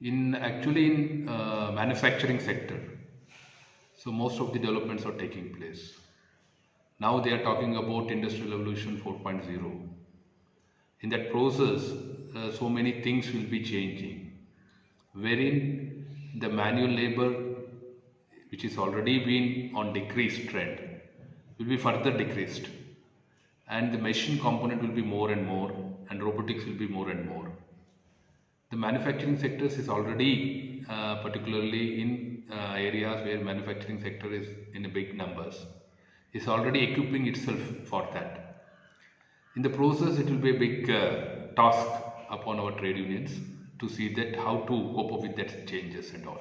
In manufacturing sector, so most of the developments are taking place. Now they are talking about Industrial Revolution 4.0. In that process, so many things will be changing, wherein the manual labor, which is already been on decreased trend, will be further decreased, and the machine component will be more and more, and robotics will be more and more. The manufacturing sectors is already, particularly in areas where manufacturing sector is in a big numbers, is already equipping itself for that. In the process, it will be a big task upon our trade unions to see that how to cope up with that changes and all.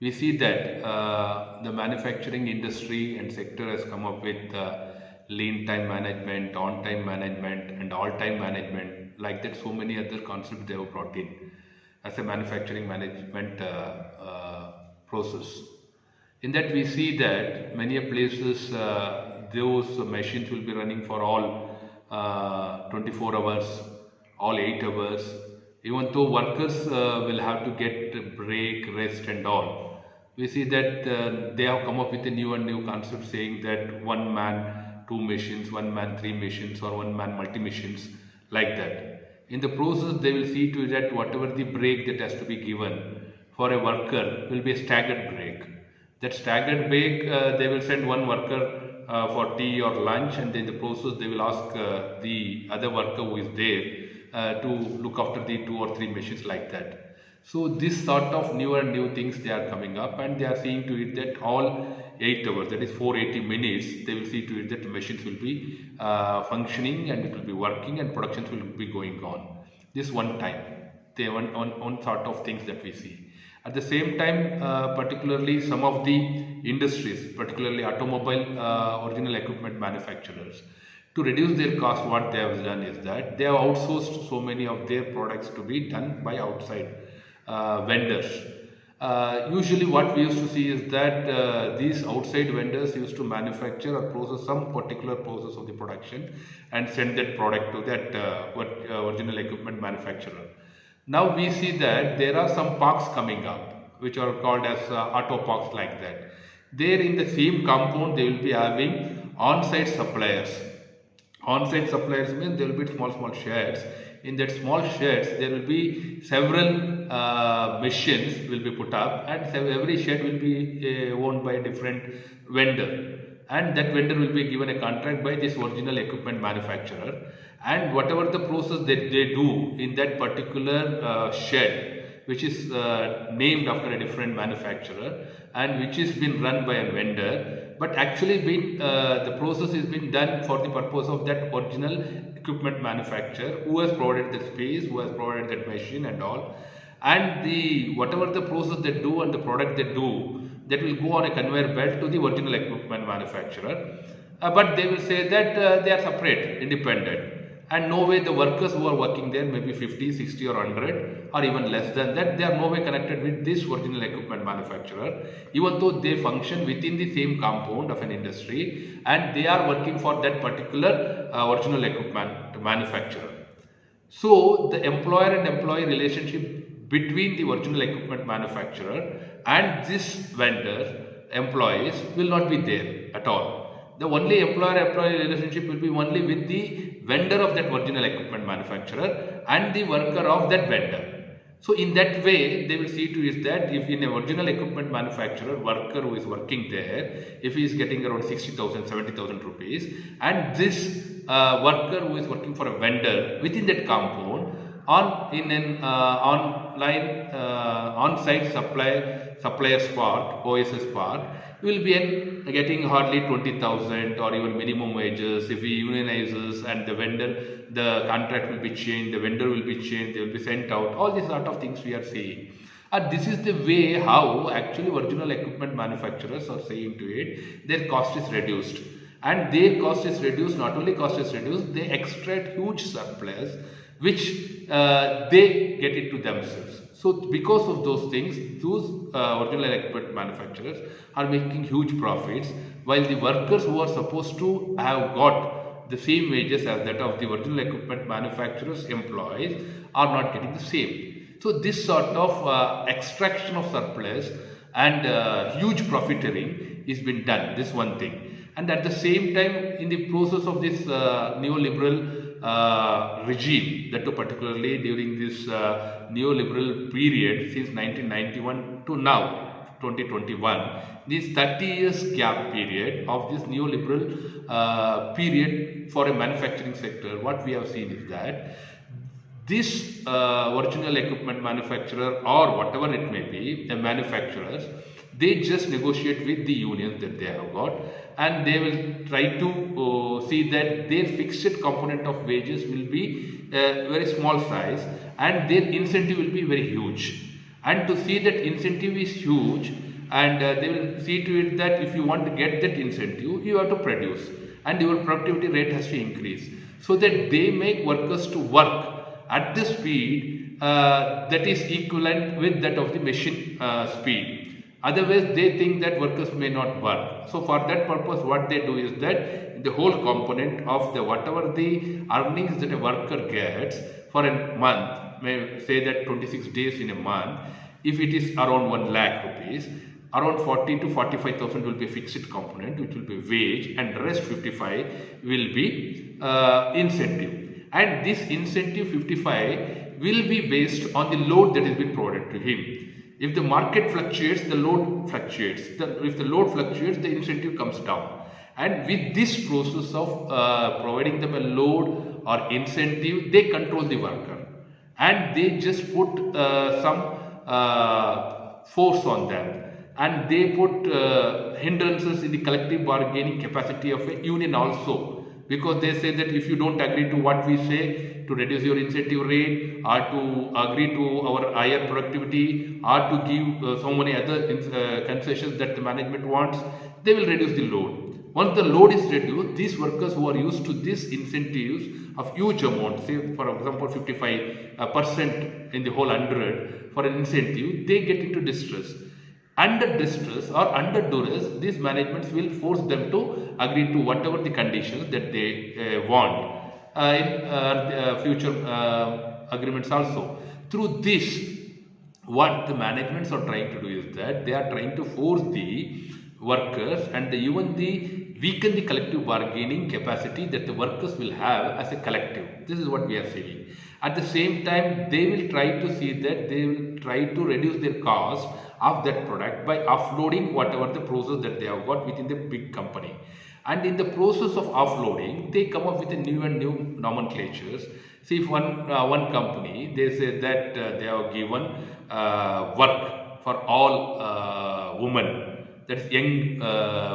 We see that the manufacturing industry and sector has come up with lean time management, on time management, and all time management. Like that, so many other concepts they have brought in as a manufacturing management process. In that, we see that many places those machines will be running for all 24 hours, all 8 hours. Even though workers will have to get a break, rest, and all, we see that they have come up with a new and new concept saying that one man, two machines, one man, three machines, or one man, multi machines, like that. In the process, they will see to that whatever the break that has to be given for a worker will be a staggered break. That staggered break, they will send one worker for tea or lunch, and in the process, they will ask the other worker who is there to look after the two or three machines, like that. So this sort of new and new things they are coming up, and they are seeing to it that all 8 hours, that is 480 minutes, they will see to it that the machines will be functioning, and it will be working, and productions will be going on. This one time, they one sort of things that we see. At the same time, particularly some of the industries, particularly automobile original equipment manufacturers, to reduce their cost, what they have done is that they have outsourced so many of their products to be done by outside vendors. Usually what we used to see is that these outside vendors used to manufacture or process some particular process of the production and send that product to that original equipment manufacturer. Now we see that there are some parks coming up which are called as auto parks, like that. There in the same compound they will be having on-site suppliers. On-site suppliers means there will be small sheds. In that small sheds, there will be several machines will be put up, and every shed will be owned by a different vendor. And that vendor will be given a contract by this original equipment manufacturer. And whatever the process that they do in that particular shed, which is named after a different manufacturer and which is been run by a vendor, but actually the process is being done for the purpose of that original equipment manufacturer who has provided the space, who has provided that machine and all, and the whatever the process they do and the product they do, that will go on a conveyor belt to the original equipment manufacturer, but they will say that they are separate, independent, and no way the workers who are working there, maybe 50, 60 or 100 or even less than that, they are no way connected with this original equipment manufacturer, even though they function within the same compound of an industry and they are working for that particular original equipment manufacturer. So the employer and employee relationship between the original equipment manufacturer and this vendor employees will not be there at all. The only employer-employee relationship will be only with the vendor of that original equipment manufacturer and the worker of that vendor. So in that way, they will see to is that if in a original equipment manufacturer, worker who is working there, if he is getting around 60,000, 70,000 rupees, and this worker who is working for a vendor within that compound in an on-site suppliers park, OSS park, will be getting hardly 20,000 or even minimum wages. If he unionizes and the vendor, the contract will be changed, the vendor will be changed, they will be sent out. All these sort of things we are seeing. And this is the way how actually original equipment manufacturers are saying to it, their cost is reduced. And their cost is reduced, not only cost is reduced, they extract huge surplus which they get it to themselves. So because of those things, those original equipment manufacturers are making huge profits, while the workers who are supposed to have got the same wages as that of the original equipment manufacturers employees are not getting the same. So this sort of extraction of surplus and huge profiteering is been done, this one thing. And at the same time, in the process of this neoliberal regime, that too particularly during this neoliberal period since 1991 to now 2021, this 30 years gap period of this neoliberal period for a manufacturing sector, what we have seen is that this original equipment manufacturer or whatever it may be, the manufacturers, they just negotiate with the unions that they have got, and they will try to see that their fixed component of wages will be very small size and their incentive will be very huge. And to see that incentive is huge, and they will see to it that if you want to get that incentive, you have to produce and your productivity rate has to increase, so that they make workers to work at the speed that is equivalent with that of the machine speed. Otherwise, they think that workers may not work. So for that purpose, what they do is that the whole component of the whatever the earnings that a worker gets for a month, may say that 26 days in a month, if it is around 1 lakh rupees, around 40 to 45,000 will be fixed component, which will be wage, and rest 55 will be incentive. And this incentive 55 will be based on the load that has been provided to him. If the market fluctuates, the load fluctuates. If the load fluctuates, the incentive comes down. And with this process of providing them a load or incentive, they control the worker. And they just put some force on them. And they put hindrances in the collective bargaining capacity of a union also. Because they say that if you don't agree to what we say to reduce your incentive rate, or to agree to our higher productivity, or to give so many other concessions that the management wants, they will reduce the load. Once the load is reduced, these workers who are used to these incentives of huge amount, say for example 55% in the whole 100 for an incentive, they get into distress. Under distress or under duress, these managements will force them to agree to whatever the conditions that they want in future agreements also. Through this, what the managements are trying to do is that they are trying to force the workers and even the weaken the collective bargaining capacity that the workers will have as a collective. This is what we are saying. At the same time, they will try to see that they will try to reduce their cost of that product by offloading whatever the process that they have got within the big company. And in the process of offloading, they come up with a new and new nomenclatures. See, if one company, they say that they have given work for all women, that is young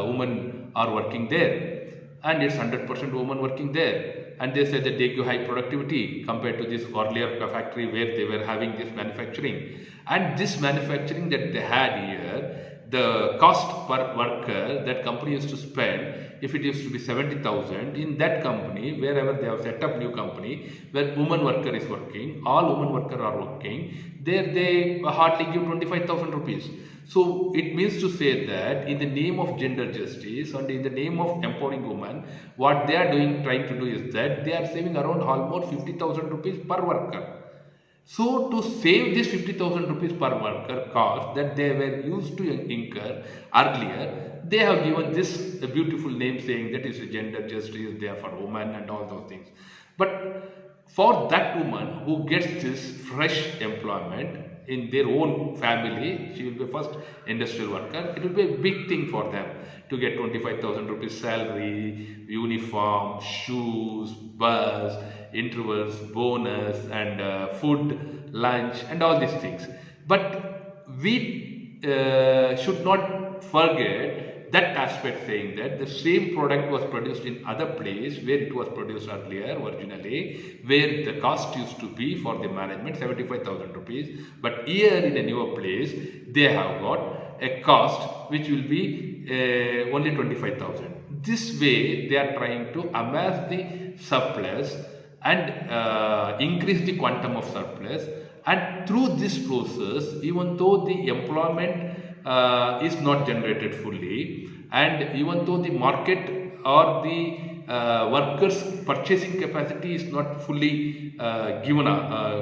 women are working there, and it's 100% women working there. And they say that they give high productivity compared to this earlier factory where they were having this manufacturing. And this manufacturing that they had here, the cost per worker that company used to spend, if it used to be 70,000, in that company, wherever they have set up new company, where woman worker is working, all women workers are working, there they hardly give 25,000 rupees. So it means to say that in the name of gender justice and in the name of empowering women, what they are doing, trying to do is that they are saving around almost 50,000 rupees per worker. So to save this 50,000 rupees per worker cost that they were used to incur earlier, they have given this beautiful name saying that is gender justice, they are for women and all those things. But for that woman who gets this fresh employment in their own family, she will be first industrial worker, it will be a big thing for them to get 25,000 rupees salary, uniform, shoes, bus, intervals, bonus, and food, lunch, and all these things. But we should not forget that aspect, saying that the same product was produced in other place where it was produced earlier originally, where the cost used to be for the management 75,000 rupees, but here in a newer place they have got a cost which will be only 25,000. This way they are trying to amass the surplus and increase the quantum of surplus, and through this process, even though the employment is not generated fully, and even though the market or the workers' purchasing capacity is not fully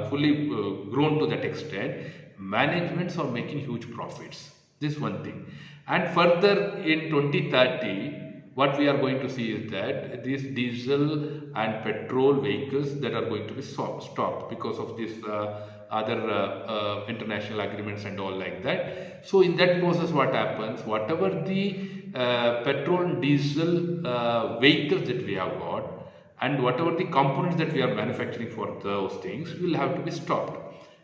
fully grown to that extent. Managements are making huge profits. This one thing. And further in 2030, what we are going to see is that these diesel and petrol vehicles that are going to be stopped because of this other international agreements and all like that. So in that process, what happens, whatever the petrol and diesel vehicles that we have got and whatever the components that we are manufacturing for those things will have to be stopped.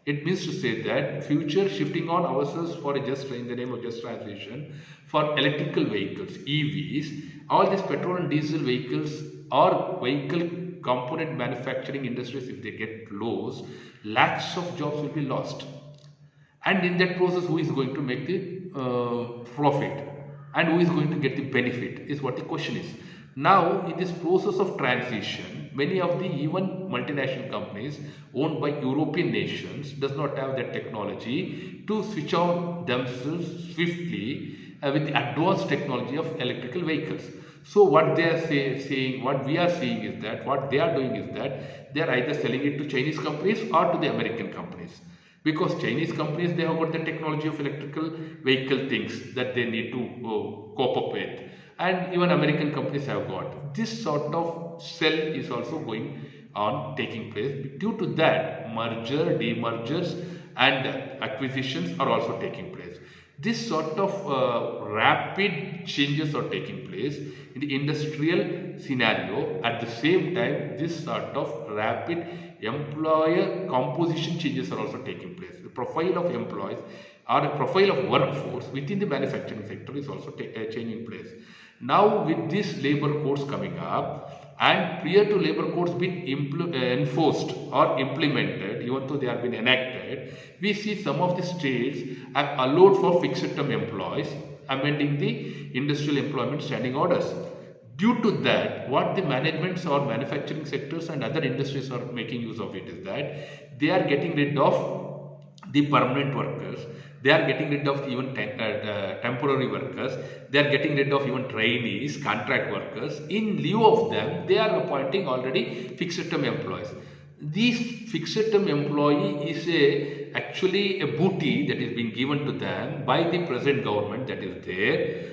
It means to say that future shifting on ourselves for in the name of just transition for electrical vehicles, EVs, all these petrol and diesel vehicles or vehicle component manufacturing industries, if they get closed, lakhs of jobs will be lost. And in that process, who is going to make the profit and who is going to get the benefit is what the question is. Now, in this process of transition, many of the even multinational companies owned by European nations does not have that technology to switch on themselves swiftly with the advanced technology of electrical vehicles. So what they are saying, what we are seeing is that what they are doing is that they are either selling it to Chinese companies or to the American companies. Because Chinese companies, they have got the technology of electrical vehicle things that they need to cope up with. And even American companies have got. This sort of sell is also going on taking place. Due to that, merger, demergers and acquisitions are also taking place. This sort of rapid changes are taking place in the industrial scenario. At the same time, this sort of rapid employer composition changes are also taking place. The profile of employees or the profile of workforce within the manufacturing sector is also changing place. Now with this labor codes coming up and prior to labor codes being enforced or implemented, even though they have been enacted, we see some of the states have allowed for fixed term employees, amending the industrial employment standing orders. Due to that, what the managements or manufacturing sectors and other industries are making use of it is that they are getting rid of the permanent workers, they are getting rid of even temporary workers, they are getting rid of even trainees, contract workers. In lieu of them, they are appointing already fixed term employees. This fixed term employee is actually a booty that is being given to them by the present government that is there.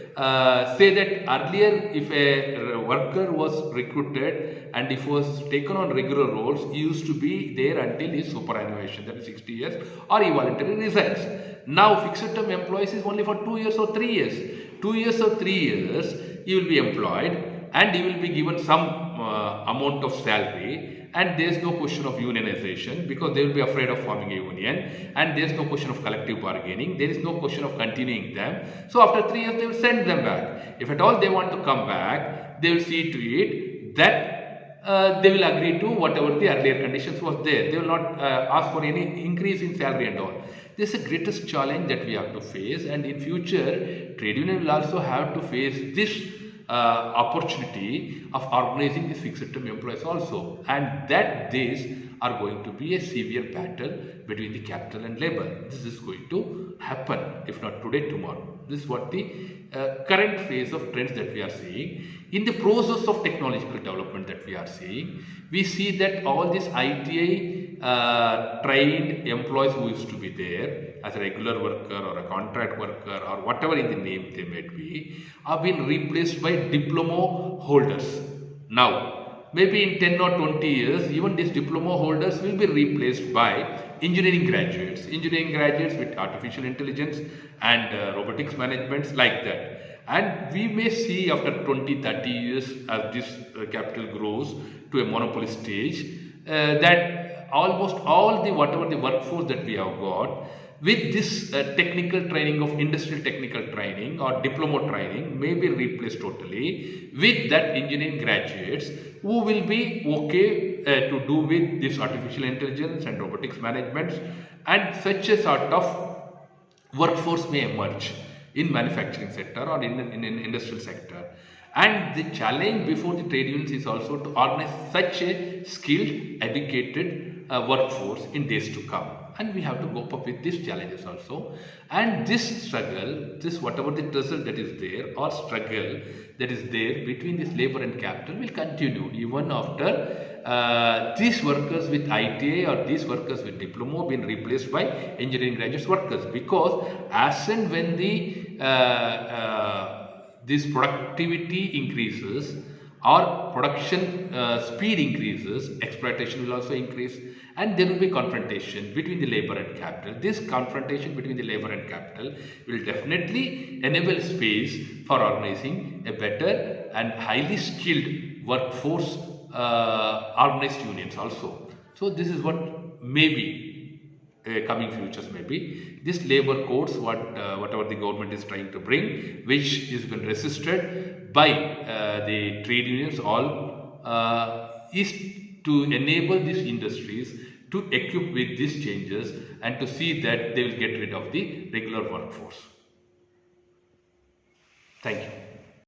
Say that earlier if a worker was recruited and if was taken on regular roles, he used to be there until his superannuation, that is 60 years, or he voluntarily resigns. Now fixed term employees is only for 2 years or 3 years. 2 years or 3 years he will be employed and he will be given some amount of salary. And there is no question of unionization because they will be afraid of forming a union, and there is no question of collective bargaining, there is no question of continuing them. So after 3 years they will send them back. If at all they want to come back, they will see to it that they will agree to whatever the earlier conditions was there. They will not ask for any increase in salary and all. This is the greatest challenge that we have to face, and in future trade union will also have to face this opportunity of organizing these fixed term employees also, and that these are going to be a severe battle between the capital and labor. This is going to happen, if not today, tomorrow. This is what the current phase of trends that we are seeing. In the process of technological development that we are seeing, we see that all these ITI trained employees who used to be there as a regular worker or a contract worker or whatever in the name they may be, have been replaced by diploma holders. Now, maybe in 10 or 20 years, even these diploma holders will be replaced by engineering graduates with artificial intelligence and robotics managements like that. And we may see after 20-30 years as this capital grows to a monopoly stage that almost all the whatever the workforce that we have got with this technical training of industrial technical training or diploma training may be replaced totally with that engineering graduates who will be okay to do with this artificial intelligence and robotics management, and such a sort of workforce may emerge in manufacturing sector or in industrial sector. And the challenge before the trade unions is also to organize such a skilled, educated workforce in days to come. and we have to cope up with these challenges also. And this struggle, this whatever the tussle that is there or struggle that is there between this labor and capital will continue even after these workers with ITI or these workers with diploma been replaced by engineering graduates workers, because as and when the this productivity increases or production speed increases, exploitation will also increase, and there will be confrontation between the labor and capital. This confrontation between the labor and capital will definitely enable space for organizing a better and highly skilled workforce, organized unions also. So this is what maybe coming futures may be. This labor codes, whatever the government is trying to bring, which is been resisted by the trade unions all, is to enable these industries to equip with these changes and to see that they will get rid of the regular workforce. Thank you.